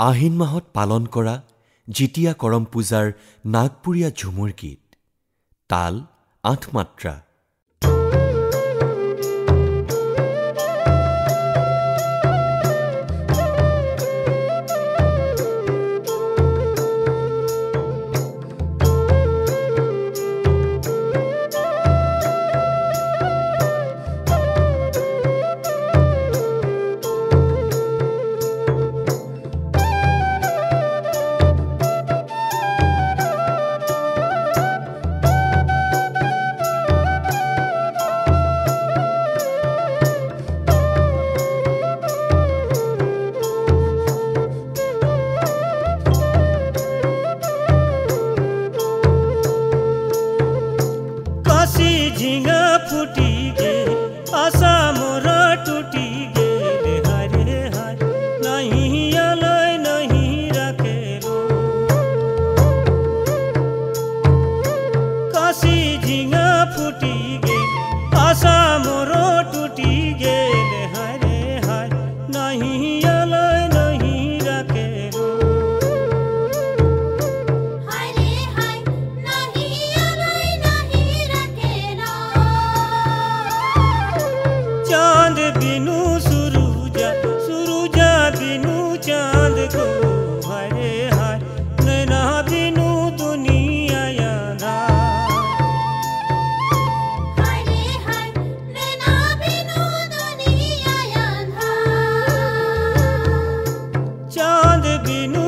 আহিন মাহত পালন কৰা জিতিয়া কৰম পূজাৰ নাগপুৰীয়া ঝুমুৰ গীত। তাল ৮ মাত্ৰা। झिंगा फूटी गे आशा मोरा टूटी गे रे हरे हाय नहीं अलय नहीं रखेलो काशी झिंगा फूटी गे आशा मोरा टूटी गे रे हरे हाय नहीं अलय नहीं रखेलो चांद बिनु सुरुजा सुरुजा बिनु चांद को हरे हाय नैना बिनु दुनिया याना हरे हाय नैना बिनु दुनिया याना चांद बिनु